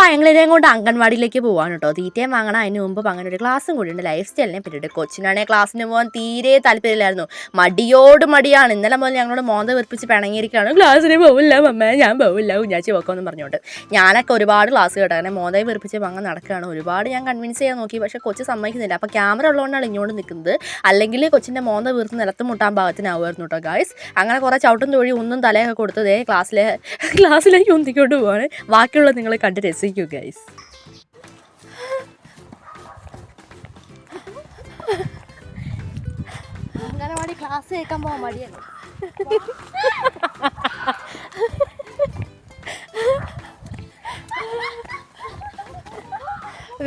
ഞങ്ങളിതേം കൊണ്ട് അംഗൻവാടിയിലേക്ക് പോകാൻ കേട്ടോ. തീറ്റയും വാങ്ങണം. അതിന് മുമ്പ് അങ്ങനെ ഒരു ക്ലാസ്സും കൂടി ഉണ്ട്, ലൈഫ് സ്റ്റൈലിനെ പറ്റിയിട്ട്. കൊച്ചിനാണെങ്കിൽ ക്ലാസ്സിന് പോകാൻ തീരെ താല്പര്യമില്ലായിരുന്നു, മടിയാണ്. ഇന്നലെ മുതൽ ഞങ്ങളോട് മോന്ത വെറുപ്പിച്ച് പിണങ്ങിയിരിക്കുകയാണ്. ക്ലാസ്സിന് പോവില്ല മമ്മ, ഞാൻ പോവില്ല, കുഞ്ഞാച്ചി പോക്കോന്ന് പറഞ്ഞോട്ട്. ഞാനൊക്കെ ഒരുപാട് ക്ലാസ് കേട്ടോ, അങ്ങനെ മോന്തയെ വെറുപ്പിച്ച് അങ്ങ് നടക്കുകയാണ്. ഒരുപാട് ഞാൻ കൺവിൻസ് ചെയ്യാൻ നോക്കി, പക്ഷേ കൊച്ച് സമ്മതിക്കുന്നില്ല. അപ്പോൾ ക്യാമറ ഉള്ളതുകൊണ്ടാണ് ഇങ്ങോട്ട് നിൽക്കുന്നത്, അല്ലെങ്കിൽ കൊച്ചിൻ്റെ മോന്ത വീർത്ത് നിലത്ത് മുട്ടാൻ ഭാഗത്തിനാവുമായിരുന്നു കേട്ടോ ഗായ്സ്. അങ്ങനെ കുറേ ചവിട്ടും തൊഴി ഒന്നും തലയൊക്കെ കൊടുത്തതേ ക്ലാസ്സിലേക്ക് ഒന്നിക്കൊണ്ട് പോവാണ്. ബാക്കിയുള്ള നിങ്ങൾ കണ്ട് രസിക്കൂ ഗൈസ്. അംഗനവാടി ക്ലാസ് കേൾക്കാൻ പോകാൻ മടിയാണ്.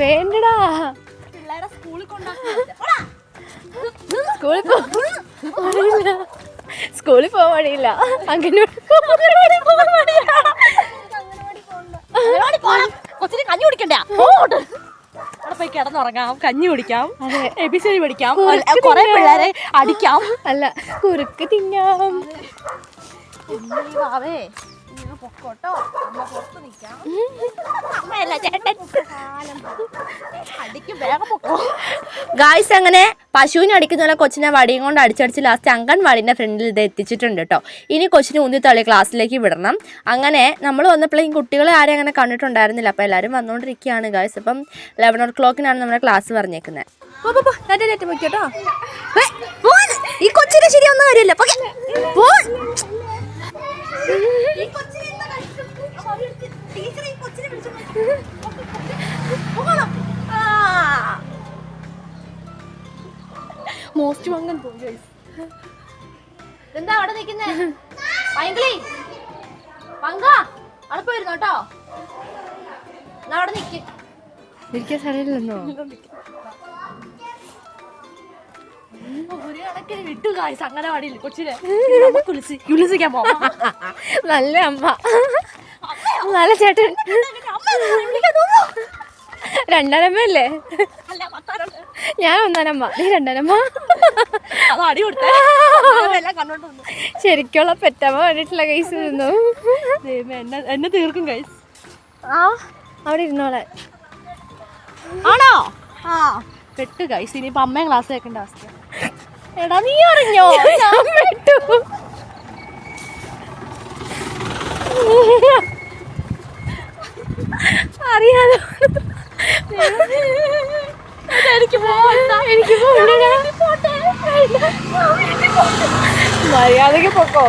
വേണ്ടടാ, പിള്ളേരെ സ്കൂളിൽ സ്കൂളിൽ പോകാൻ മടിയില്ല, കൊച്ചിന് കഞ്ഞി കുടിക്കണ്ടേ, അവിടെ പോയി കിടന്നുറങ്ങാം, കഞ്ഞി കുടിക്കാം, എബിസിഡി പഠിക്കാം, കുറെ പിള്ളേരെ അടിക്കാം, അല്ല കുറുക്ക് തിന്നാം. പൊക്കോട്ടോ, അമ്മ പുറത്ത് നിൽക്കാം. അമ്മയല്ല ചേട്ടൻ, അടിക്കും, വേഗം പൊക്കോ. ഗായ്സ്, അങ്ങനെ പശുവിനെ അടിക്കുന്ന പോലെ കൊച്ചിനെ വടിയും കൊണ്ട് അടിച്ചടിച്ച് ലാസ്റ്റ് അംഗൻവാടിൻ്റെ ഫ്രണ്ടിൽ ഇത് എത്തിച്ചിട്ടുണ്ട് കേട്ടോ. ഇനി കൊച്ചിനെ ഉന്തിത്തള്ളി ക്ലാസ്സിലേക്ക് വിടണം. അങ്ങനെ നമ്മൾ വന്നപ്പോഴേക്കും കുട്ടികളെ ആരെയും അങ്ങനെ കണ്ടിട്ടുണ്ടായിരുന്നില്ല. അപ്പോൾ എല്ലാവരും വന്നുകൊണ്ടിരിക്കുകയാണ് ഗായ്സ്. അപ്പം 11 o'clock നമ്മുടെ ക്ലാസ് പറഞ്ഞേക്കുന്നത്. കേട്ടോ, ഈ കൊച്ചിനെ ശരിയൊന്നും കാര്യമില്ല. മോസ്റ്റ് വാങ്ങാൻ പോയി. എന്താ അവിടെ നിൽക്കുന്നേ? അവിടെ പോയിരുന്നു കേട്ടോ. അവിടെ നിൽക്കാൻ സ്ഥലമില്ലെന്നോ? ഒരു കണക്കിന് വിട്ടു കായ്സ് അംഗനവാടിയിൽ കൊച്ചിനെ ഉല്ലസിക്കാൻ പോവാം. നല്ല അമ്മ, നല്ല ചേട്ടൻ. രണ്ടാനമ്മല്ലേ? ഞാൻ ഒന്നാനമ്മ, നീ രണ്ടാനമ്മ. ശരിക്കുള്ള പെറ്റമ്മ വേണ്ടിട്ടുള്ള കേസ് നിന്നു. എന്നെ തീർക്കും കൈസ്. ആ, അവിടെ ഇരുന്നോളെ. ആണോ? ആ, പെട്ടു കൈസ്. ഇനിയിപ്പോ അമ്മയും ക്ലാസ് കേൾക്കേണ്ട അവസ്ഥ. എടാ, നീ അറിഞ്ഞോ? ഞാൻ പെട്ടു. അറിയാലോ, എനിക്ക് മര്യാദക്ക് പൊക്കോ.